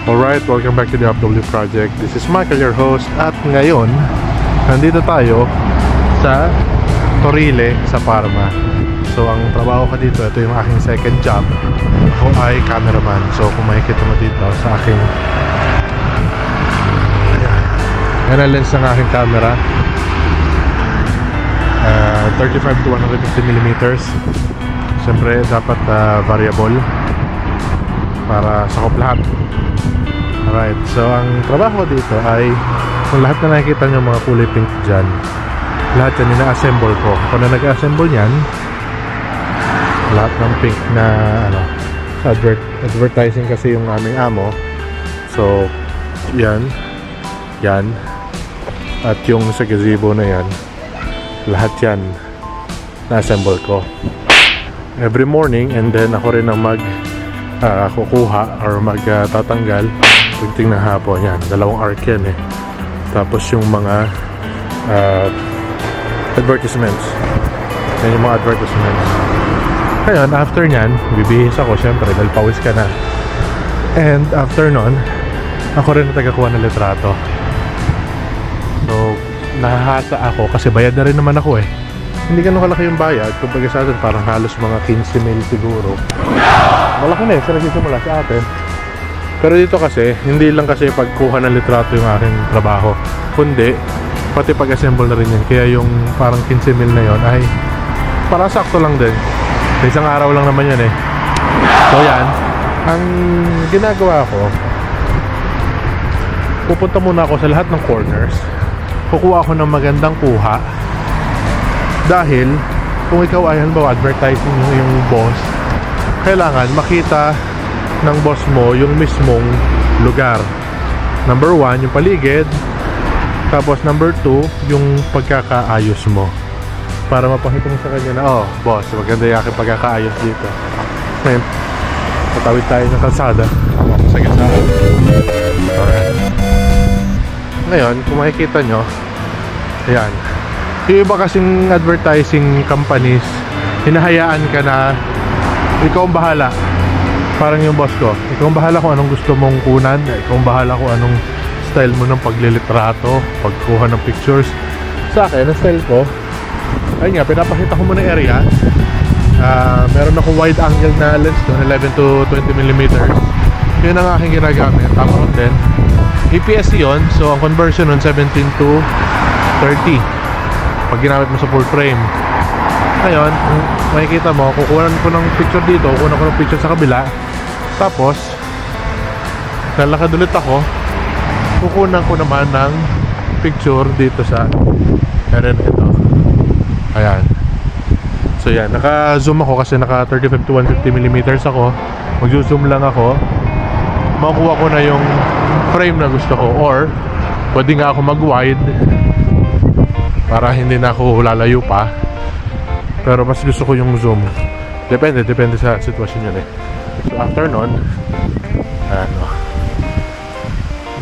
Alright, welcome back to the FW Project. This is Michael, your host. At ngayon, nandito tayo sa Torile, sa Parma. So, ang trabaho ko dito, ito yung aking second job. Ako ay cameraman. So, kung makikita mo dito sa aking yan ang lens ng aking camera. 35 to 150mm. Siyempre, dapat variable para sakop lahat. Alright, so ang trabaho ko dito ay kung lahat na nakikita nyo mga kulay pink dyan, lahat yan ina-assemble ko. Kung na nag-assemble yan, lahat ng pink na advertising kasi yung aming amo. So yan at yung sa gazebo na yan, lahat yan na-assemble ko every morning. And then ako rin ang kukuha or magtatanggal pagdating ng hapon. Yan, dalawang arc yan eh. Tapos yung mga advertisements, yan yung mga advertisements. Ngayon, after nyan, bibihis ako syempre dahil pawis ka na. And after nun, ako rin ang tagakuha ng litrato. So nahahasa ako kasi bayad na rin naman ako eh. Hindi ganun kalaki yung bayad. Kumbaga sa atin parang halos mga 15 mil siguro. Malaki na eh, sa nagsisimula sa atin. Pero dito kasi, hindi lang kasi pagkuha ng litrato yung aking trabaho, kundi pati pag-assemble na rin yan. Kaya yung parang 15 mil na yon ay parang sakto lang din. Sa isang araw lang naman yan eh. So yan, ang ginagawa ko, pupunta muna ako sa lahat ng corners, kukuha ako ng magandang kuha. Dahil kung ikaw ay halimbawa advertising yung boss, kailangan makita ng boss mo yung mismong lugar. Number 1, yung paligid. Tapos number 2, yung pagkakaayos mo, para mapakita mo sa kanya na, oh boss, maganda yung aking pagkakaayos dito. Ngayon, patawid tayo ng kalsada sa gitna. Alright. Ngayon, kung makikita nyo, ayan, yung iba kasing advertising companies, hinahayaan ka na ikaw ang bahala. Parang yung boss ko, ikaw ang bahala kung anong gusto mong kunan, ikaw ang bahala kung anong style mo ng paglilitrato, pagkuha ng pictures. Sa akin, ang style ko, ayun nga, pinapakita ko muna area. Meron akong wide angle na lens doon, 11 to 20mm. Yun ang aking ginagamit. Tamron din, EPS yun. So ang conversion nun 17 to 30 pag ginamit mo sa full frame. Ngayon, makikita mo, kukunan ko ng picture dito, kukunan ko ng picture sa kabila. Tapos lalakad ulit ako, kukunan ko naman ng picture dito sa area ito. Ayan. So yan, naka-zoom ako kasi naka 35 to 150mm ako. Mag-zoom lang ako, makukuha ko na yung frame na gusto ko. Or pwede nga ako mag-wide para hindi na ako lalayo pa. Pero mas gusto ko yung zoom. Depende sa sitwasyon yun eh. So after nun,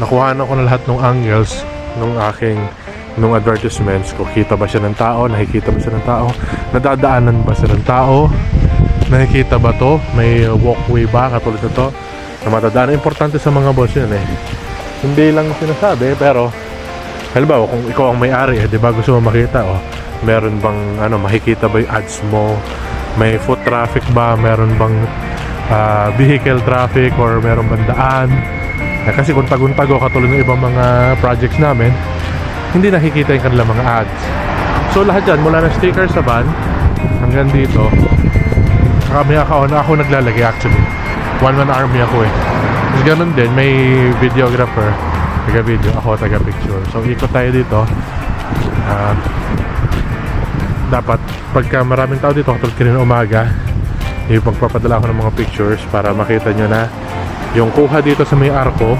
nakuhaan ako na lahat ng angles nung advertisements ko. Kita ba siya ng tao? Nakikita ba siya ng tao? Nadadaanan ba siya ng tao? Nakikita ba to? May walkway ba? Katulad na to na matadaanan. Importante sa mga boss yun eh. Hindi lang sinasabi, pero halimbawa kung ikaw ang may-ari eh, diba gusto mo makita, oh, meron bang makikita ba yung ads mo? May foot traffic ba? Meron bang vehicle traffic? Or meron bang daan? Kasi kung tagun-tago katulad ng ibang mga projects namin, hindi nakikita yung kanilang mga ads. So lahat yan, mula ng sticker sa van hanggang dito, kami ako naglalagay actually. One-man army ako eh. Tapos ganun din, may videographer, taga-video, ako taga-picture. So ikot tayo dito. Dapat pagka maraming tao dito, katulad kanina umaga, yung pagpapadala ko ng mga pictures para makita nyo na yung kuha dito sa may arko,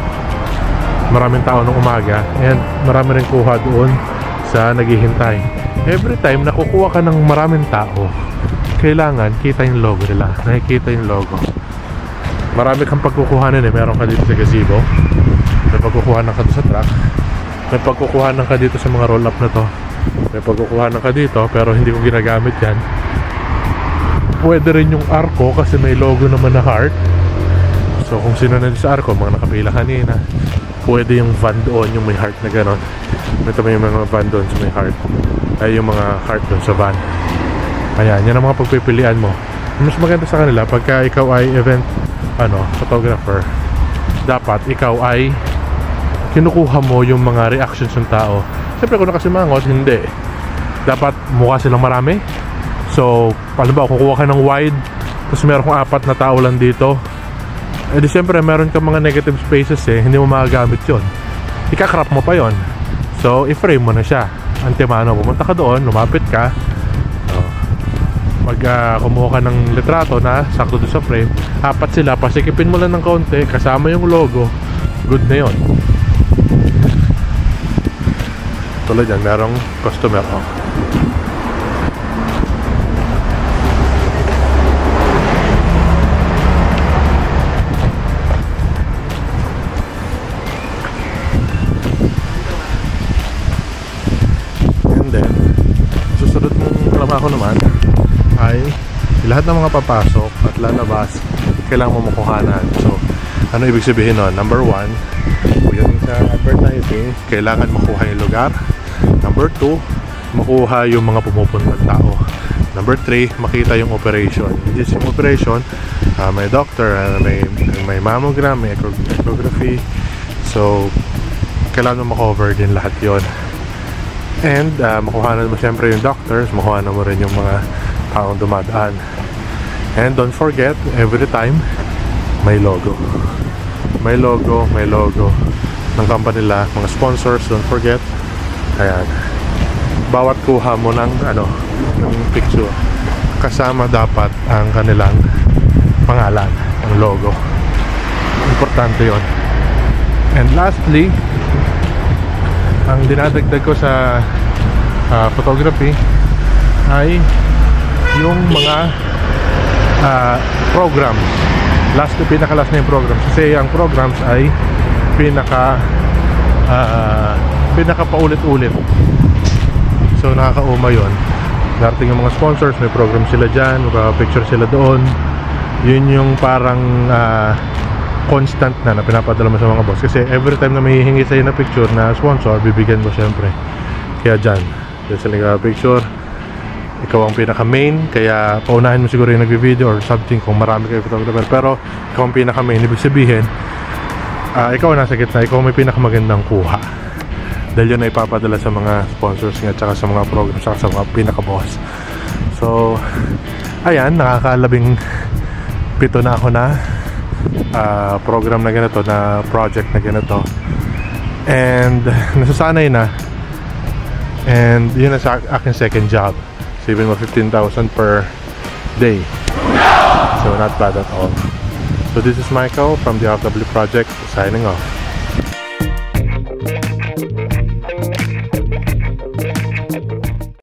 maraming tao nung umaga, and marami rin kuha doon sa naghihintay. Every time nakukuha ka ng maraming tao, kailangan kita yung logo nila, nakikita yung logo. Marami kang pagkukuhanan eh. Meron ka dito sa gazebo, may pagkukuhanan ka dito sa truck, may pagkukuhanan ka dito sa mga roll up na to, may pagkukuhanan ka dito pero hindi ko ginagamit yan. Pwede rin yung arko kasi may logo naman na heart. So So kung sino na sa Arco, mga nakapila kanina, pwede yung van doon, yung may heart na gano'n. Ito may mga van doon sa may heart. Ay yung mga heart doon sa van. Ayan, yan ang mga pagpipilian mo. Mas maganda sa kanila pagka ikaw ay event photographer, dapat ikaw ay kinukuha mo yung mga reactions ng tao. Siyempre kung nakasimangot, hindi. Dapat mukha silang marami. So, paano ba, kukuha ka ng wide, tapos meron kong 4 na tao lang dito, eh di siyempre meron ka mga negative spaces hindi mo magagamit yon. Ika-crop mo pa yon. So, i-frame mo na siya. Antemano, pumunta ka doon, lumapit ka, kumuha ka ng litrato na sakto doon sa frame, 4 sila, pasikipin mo lang ng kaunti kasama yung logo, good na yon. Tulad yan, merong customer and then susunod mong trabaho naman ay lahat ng mga papasok at lalabas kailangan mo makuhanan. So, ano ibig sabihin nun? Number 1, yung sa advertising, kailangan makuha yung lugar. Number 2, makuha yung mga pumupuntang tao. Number 3, makita yung operation. Which is yung operation, may doctor, may mammogram, may echography. So, kailangan mo makover din lahat yon. And makuhanan mo siyempre yung doctors, makuhanan mo rin yung mga taong dumadaan. And don't forget, every time may logo. May logo ng company nila, mga sponsors, don't forget. Ayan. Bawat kuha mo ng ng picture, kasama dapat ang kanilang pangalan, ang logo. Importante 'yon. And lastly, ang dinadagdag ko sa photography ay yung mga programs. Pinaka-last na yung programs. Kasi ang programs ay pinaka paulit-ulit. So nakakauma yun. Darating yung mga sponsors, may program sila dyan, picture sila doon. Yun yung parang constant na pinapadala mo sa mga boss. Kasi every time na may hihingi sa'yo na picture na sponsor, bibigyan mo syempre. Kaya dyan sila picture, ikaw ang pinaka-main. Kaya paunahin mo siguro yung nagbi-video or something kung marami kayo photographer. Pero ikaw ang pinaka-main. Ibig sabihin, ikaw nasa gitna, ikaw may pinakamagandang kuha. Dahil yun ay ipapadala sa mga sponsors nga, tsaka sa mga programs, tsaka sa mga pinaka-boss. So, ayan, nakakalabing 7 na ako na program na ganito, na project na ganito. And nasasanay na. And yun na sa aking second job. Saving mo 15,000 per day. So not bad at all. So this is Michael from the OFW Project, signing off.